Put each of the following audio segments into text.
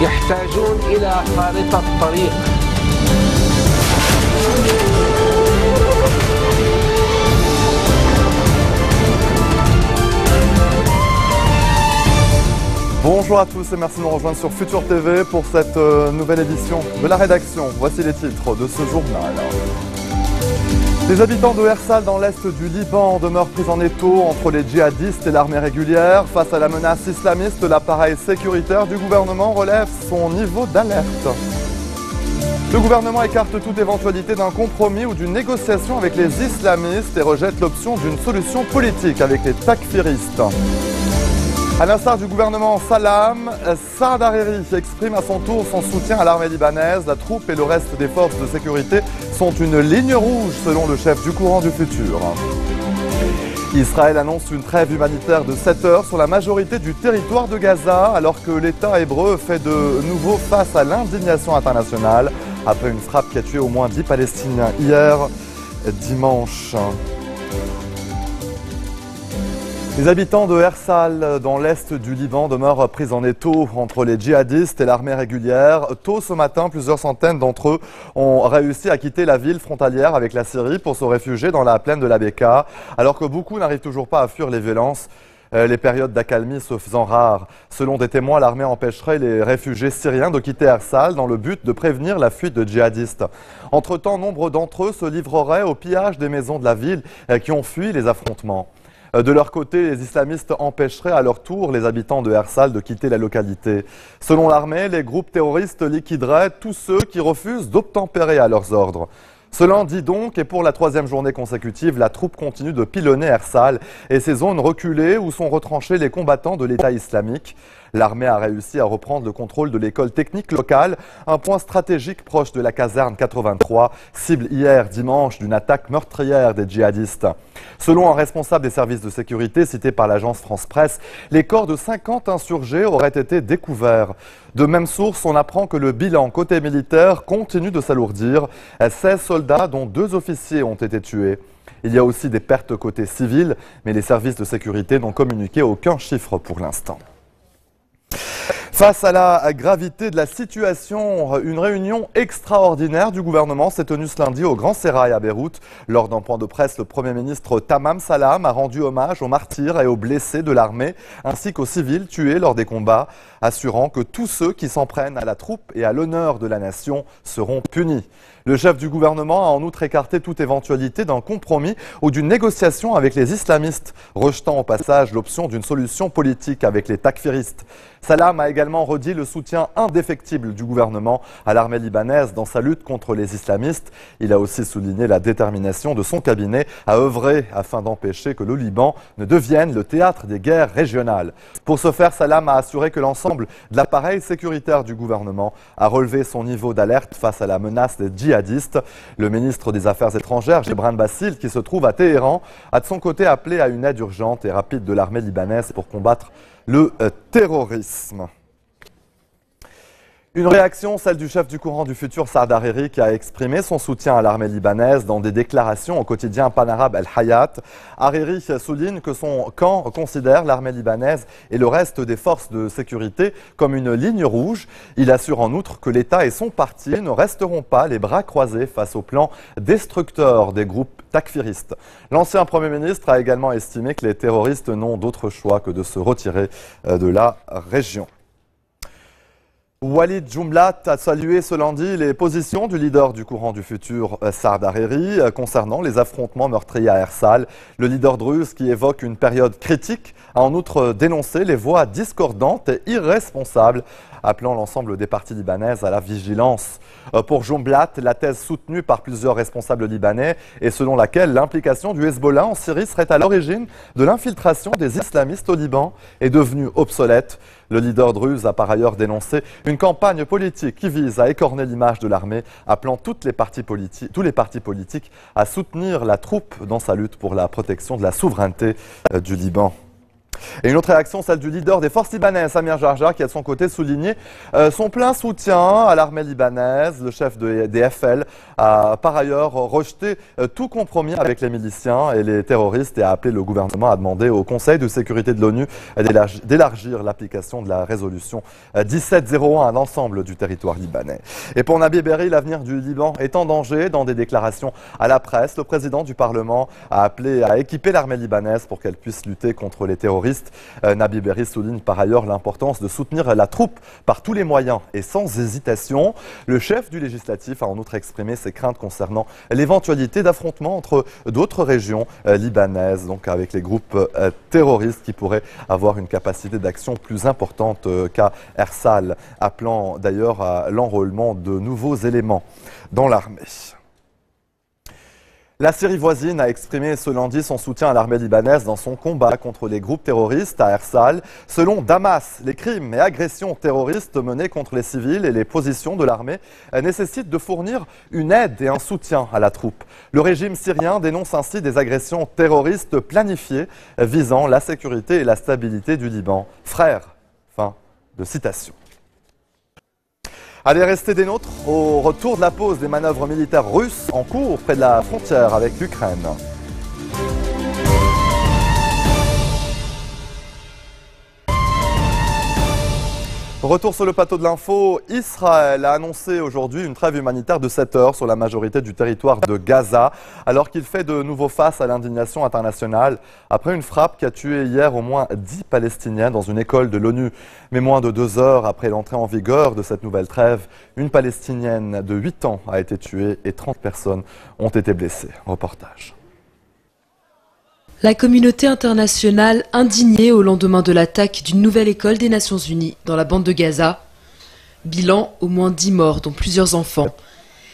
يحتاجون إلى خارطة طريق. Bonjour à tous et merci de nous rejoindre sur Futur TV pour cette nouvelle édition de la rédaction. Voici les titres de ce journal. Les habitants de Hersal dans l'est du Liban demeurent pris en étau entre les djihadistes et l'armée régulière. Face à la menace islamiste, l'appareil sécuritaire du gouvernement relève son niveau d'alerte. Le gouvernement écarte toute éventualité d'un compromis ou d'une négociation avec les islamistes et rejette l'option d'une solution politique avec les takfiristes. À l'instar du gouvernement Salam, Saad Hariri exprime à son tour son soutien à l'armée libanaise. La troupe et le reste des forces de sécurité sont une ligne rouge selon le chef du courant du futur. Israël annonce une trêve humanitaire de 7 heures sur la majorité du territoire de Gaza alors que l'État hébreu fait de nouveau face à l'indignation internationale après une frappe qui a tué au moins 10 Palestiniens hier dimanche. Les habitants de Hersal, dans l'est du Liban, demeurent pris en étau entre les djihadistes et l'armée régulière. Tôt ce matin, plusieurs centaines d'entre eux ont réussi à quitter la ville frontalière avec la Syrie pour se réfugier dans la plaine de la Bekaa, alors que beaucoup n'arrivent toujours pas à fuir les violences. Les périodes d'accalmie se faisant rares. Selon des témoins, l'armée empêcherait les réfugiés syriens de quitter Hersal dans le but de prévenir la fuite de djihadistes. Entre-temps, nombre d'entre eux se livreraient au pillage des maisons de la ville qui ont fui les affrontements. De leur côté, les islamistes empêcheraient à leur tour les habitants de Hersal de quitter la localité. Selon l'armée, les groupes terroristes liquideraient tous ceux qui refusent d'obtempérer à leurs ordres. Cela dit donc, et pour la troisième journée consécutive, la troupe continue de pilonner Hersal et ses zones reculées où sont retranchés les combattants de l'État islamique. L'armée a réussi à reprendre le contrôle de l'école technique locale, un point stratégique proche de la caserne 83, cible hier dimanche d'une attaque meurtrière des djihadistes. Selon un responsable des services de sécurité cité par l'agence France Presse, les corps de 50 insurgés auraient été découverts. De même source, on apprend que le bilan côté militaire continue de s'alourdir. 16 soldats, dont 2 officiers, ont été tués. Il y a aussi des pertes côté civil, mais les services de sécurité n'ont communiqué aucun chiffre pour l'instant. Face à la gravité de la situation, une réunion extraordinaire du gouvernement s'est tenue ce lundi au Grand Sérail à Beyrouth. Lors d'un point de presse, le Premier ministre Tamam Salam a rendu hommage aux martyrs et aux blessés de l'armée, ainsi qu'aux civils tués lors des combats, assurant que tous ceux qui s'en prennent à la troupe et à l'honneur de la nation seront punis. Le chef du gouvernement a en outre écarté toute éventualité d'un compromis ou d'une négociation avec les islamistes, rejetant au passage l'option d'une solution politique avec les takfiristes. Salam a également redit le soutien indéfectible du gouvernement à l'armée libanaise dans sa lutte contre les islamistes. Il a aussi souligné la détermination de son cabinet à œuvrer afin d'empêcher que le Liban ne devienne le théâtre des guerres régionales. Pour ce faire, Salam a assuré que l'ensemble de l'appareil sécuritaire du gouvernement a relevé son niveau d'alerte face à la menace des djihadistes. Le ministre des Affaires étrangères, Gebran Bassil, qui se trouve à Téhéran, a de son côté appelé à une aide urgente et rapide de l'armée libanaise pour combattre le terrorisme. Une réaction, celle du chef du courant du futur Saad Hariri, qui a exprimé son soutien à l'armée libanaise dans des déclarations au quotidien panarabe El Hayat. Hariri souligne que son camp considère l'armée libanaise et le reste des forces de sécurité comme une ligne rouge. Il assure en outre que l'État et son parti ne resteront pas les bras croisés face au plan destructeur des groupes takfiristes. L'ancien Premier ministre a également estimé que les terroristes n'ont d'autre choix que de se retirer de la région. Walid Jumblat a salué ce lundi les positions du leader du courant du futur, Saad Hariri, concernant les affrontements meurtriers à Hersal. Le leader druze, qui évoque une période critique, a en outre dénoncé les voix discordantes et irresponsables, appelant l'ensemble des parties libanaises à la vigilance. Pour Jumblat, la thèse soutenue par plusieurs responsables libanais est selon laquelle l'implication du Hezbollah en Syrie serait à l'origine de l'infiltration des islamistes au Liban est devenue obsolète. Le leader druze a par ailleurs dénoncé une campagne politique qui vise à écorner l'image de l'armée, appelant tous les partis politiques à soutenir la troupe dans sa lutte pour la protection de la souveraineté du Liban. Et une autre réaction, celle du leader des forces libanaises, Samir Jarjar, qui a de son côté souligné son plein soutien à l'armée libanaise. Le chef des FL a par ailleurs rejeté tout compromis avec les miliciens et les terroristes et a appelé le gouvernement à demander au Conseil de sécurité de l'ONU d'élargir l'application de la résolution 1701 à l'ensemble du territoire libanais. Et pour Nabi Berri, l'avenir du Liban est en danger. Dans des déclarations à la presse, le président du Parlement a appelé à équiper l'armée libanaise pour qu'elle puisse lutter contre les terroristes. Nabi Berri souligne par ailleurs l'importance de soutenir la troupe par tous les moyens et sans hésitation. Le chef du législatif a en outre exprimé ses craintes concernant l'éventualité d'affrontements entre d'autres régions libanaises, donc avec les groupes terroristes qui pourraient avoir une capacité d'action plus importante qu'à Ersal, appelant d'ailleurs à l'enrôlement de nouveaux éléments dans l'armée. La Syrie voisine a exprimé ce lundi son soutien à l'armée libanaise dans son combat contre les groupes terroristes à Ersal. Selon Damas, les crimes et agressions terroristes menés contre les civils et les positions de l'armée nécessitent de fournir une aide et un soutien à la troupe. Le régime syrien dénonce ainsi des agressions terroristes planifiées visant la sécurité et la stabilité du Liban. Frères, fin de citation. Allez, rester des nôtres au retour de la pause des manœuvres militaires russes en cours près de la frontière avec l'Ukraine. Retour sur le plateau de l'info, Israël a annoncé aujourd'hui une trêve humanitaire de 7 heures sur la majorité du territoire de Gaza, alors qu'il fait de nouveau face à l'indignation internationale après une frappe qui a tué hier au moins 10 Palestiniens dans une école de l'ONU. Mais moins de 2 heures après l'entrée en vigueur de cette nouvelle trêve, une Palestinienne de 8 ans a été tuée et 30 personnes ont été blessées. Reportage. La communauté internationale indignée au lendemain de l'attaque d'une nouvelle école des Nations Unies dans la bande de Gaza. Bilan, au moins 10 morts, dont plusieurs enfants.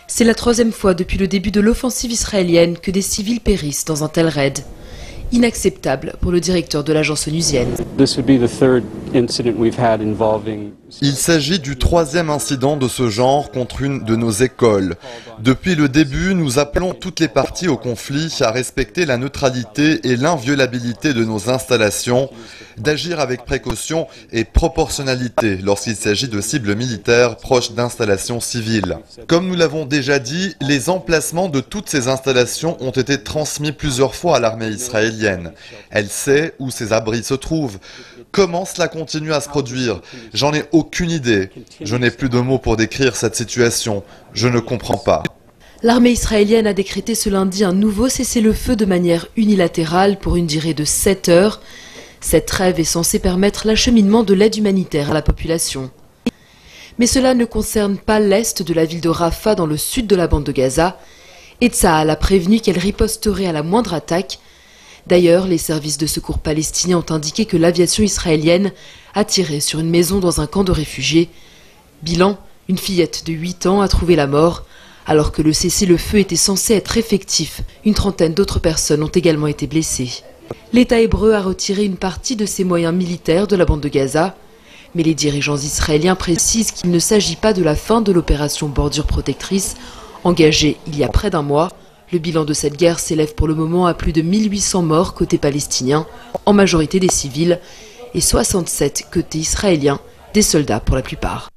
C'est la 3e fois depuis le début de l'offensive israélienne que des civils périssent dans un tel raid. Inacceptable pour le directeur de l'agence onusienne. Il s'agit du 3e incident de ce genre contre une de nos écoles. Depuis le début, nous appelons toutes les parties au conflit à respecter la neutralité et l'inviolabilité de nos installations, d'agir avec précaution et proportionnalité lorsqu'il s'agit de cibles militaires proches d'installations civiles. Comme nous l'avons déjà dit, les emplacements de toutes ces installations ont été transmis plusieurs fois à l'armée israélienne. Elle sait où ces abris se trouvent. Comment cela continue à se produire? J'en ai aucune idée. Je n'ai plus de mots pour décrire cette situation. Je ne comprends pas. L'armée israélienne a décrété ce lundi un nouveau cessez-le-feu de manière unilatérale pour une durée de 7 heures. Cette trêve est censée permettre l'acheminement de l'aide humanitaire à la population. Mais cela ne concerne pas l'est de la ville de Rafah dans le sud de la bande de Gaza. Et Tsahal a prévenu qu'elle riposterait à la moindre attaque. D'ailleurs, les services de secours palestiniens ont indiqué que l'aviation israélienne a tiré sur une maison dans un camp de réfugiés. Bilan, une fillette de 8 ans a trouvé la mort. Alors que le cessez-le-feu était censé être effectif, une trentaine d'autres personnes ont également été blessées. L'État hébreu a retiré une partie de ses moyens militaires de la bande de Gaza. Mais les dirigeants israéliens précisent qu'il ne s'agit pas de la fin de l'opération Bordure Protectrice, engagée il y a près d'un mois. Le bilan de cette guerre s'élève pour le moment à plus de 1800 morts côté palestinien, en majorité des civils, et 67 côté israélien, des soldats pour la plupart.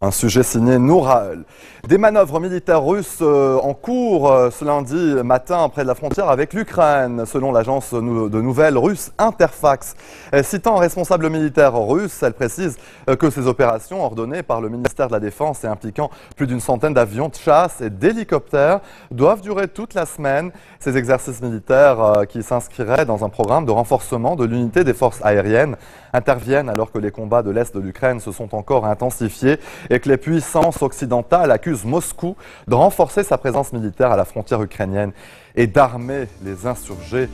Un sujet signé Nouraël. Des manœuvres militaires russes en cours ce lundi matin près de la frontière avec l'Ukraine, selon l'agence de nouvelles russe Interfax. Citant un responsable militaire russe, elle précise que ces opérations ordonnées par le ministère de la Défense et impliquant plus d'une centaine d'avions de chasse et d'hélicoptères doivent durer toute la semaine. Ces exercices militaires qui s'inscriraient dans un programme de renforcement de l'unité des forces aériennes interviennent alors que les combats de l'Est de l'Ukraine se sont encore intensifiés et que les puissances occidentales accusent Moscou de renforcer sa présence militaire à la frontière ukrainienne et d'armer les insurgés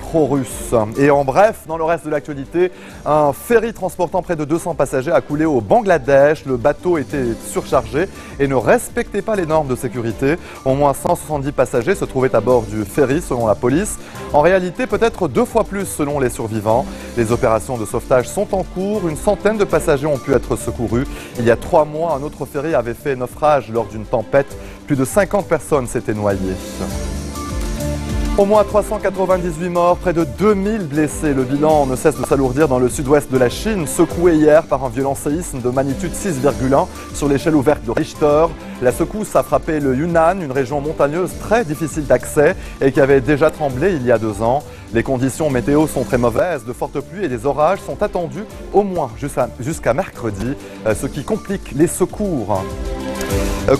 pro-russes. Et en bref, dans le reste de l'actualité, un ferry transportant près de 200 passagers a coulé au Bangladesh. Le bateau était surchargé et ne respectait pas les normes de sécurité. Au moins 170 passagers se trouvaient à bord du ferry selon la police. En réalité, peut-être 2 fois plus selon les survivants. Les opérations de sauvetage sont en cours. Une centaine de passagers ont pu être secourus. Il y a 3 mois, un autre ferry avait fait naufrage lors d'une tempête. Plus de 50 personnes s'étaient noyées. Au moins 398 morts, près de 2000 blessés. Le bilan ne cesse de s'alourdir dans le sud-ouest de la Chine, secoué hier par un violent séisme de magnitude 6,1 sur l'échelle ouverte de Richter. La secousse a frappé le Yunnan, une région montagneuse très difficile d'accès et qui avait déjà tremblé il y a 2 ans. Les conditions météo sont très mauvaises, de fortes pluies et des orages sont attendus au moins jusqu'à mercredi, ce qui complique les secours.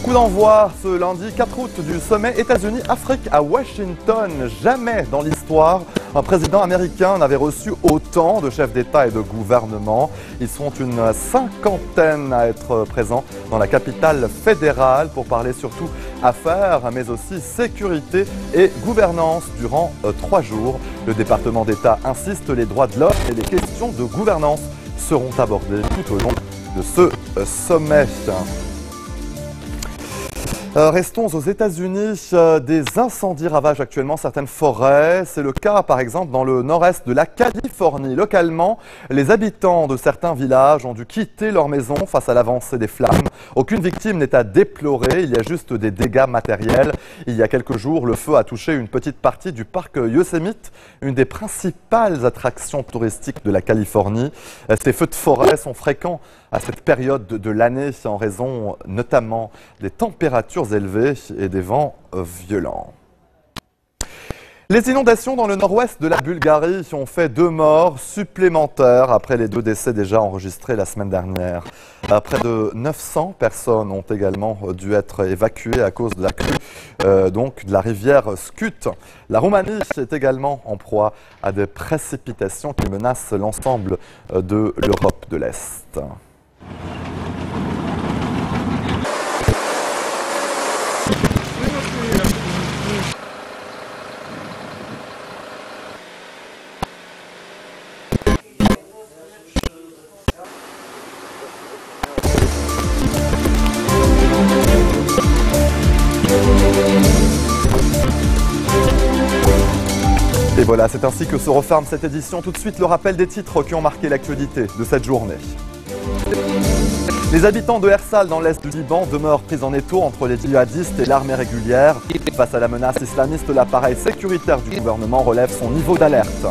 Coup d'envoi ce lundi 4 août du sommet États-Unis-Afrique à Washington. Jamais dans l'histoire, un président américain n'avait reçu autant de chefs d'État et de gouvernement. Ils sont une 50aine à être présents dans la capitale fédérale pour parler surtout affaires, mais aussi sécurité et gouvernance durant 3 jours. Le département d'État insiste, les droits de l'homme et les questions de gouvernance seront abordées tout au long de ce sommet. Restons aux États-Unis. Des incendies ravagent actuellement certaines forêts. C'est le cas, par exemple, dans le nord-est de la Californie. Localement, les habitants de certains villages ont dû quitter leur maison face à l'avancée des flammes. Aucune victime n'est à déplorer. Il y a juste des dégâts matériels. Il y a quelques jours, le feu a touché une petite partie du parc Yosemite, une des principales attractions touristiques de la Californie. Ces feux de forêt sont fréquents à cette période de l'année en raison notamment des températures élevées et des vents violents. Les inondations dans le nord-ouest de la Bulgarie ont fait 2 morts supplémentaires après les 2 décès déjà enregistrés la semaine dernière. Près de 900 personnes ont également dû être évacuées à cause de la crue donc de la rivière Skut. La Roumanie est également en proie à des précipitations qui menacent l'ensemble de l'Europe de l'Est. Et voilà, c'est ainsi que se referme cette édition. Tout de suite, le rappel des titres qui ont marqué l'actualité de cette journée. Les habitants de Ersal, dans l'est du Liban, demeurent pris en étau entre les djihadistes et l'armée régulière. Face à la menace islamiste, l'appareil sécuritaire du gouvernement relève son niveau d'alerte.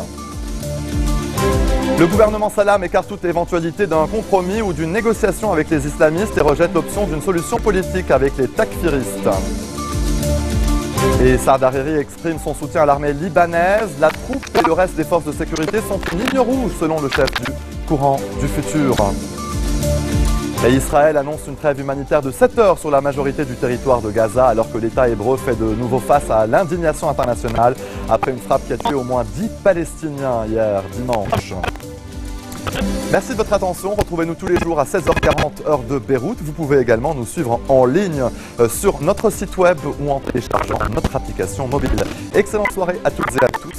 Le gouvernement Salam écarte toute éventualité d'un compromis ou d'une négociation avec les islamistes et rejette l'option d'une solution politique avec les takfiristes. Et Saad Hariri exprime son soutien à l'armée libanaise. La troupe et le reste des forces de sécurité sont une ligne rouge selon le chef du courant du futur. Et Israël annonce une trêve humanitaire de 7 heures sur la majorité du territoire de Gaza alors que l'État hébreu fait de nouveau face à l'indignation internationale après une frappe qui a tué au moins 10 Palestiniens hier dimanche. Merci de votre attention. Retrouvez-nous tous les jours à 16h40 heure de Beyrouth. Vous pouvez également nous suivre en ligne sur notre site web ou en téléchargeant notre application mobile. Excellente soirée à toutes et à tous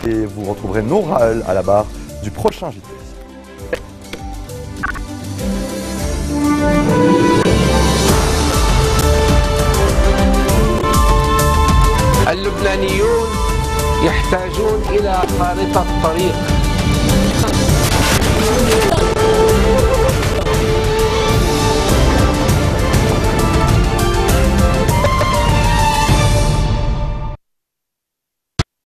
et vous retrouverez Nour Rahel à la barre du prochain JT. اللبنانيون يحتاجون إلى خارطة طريق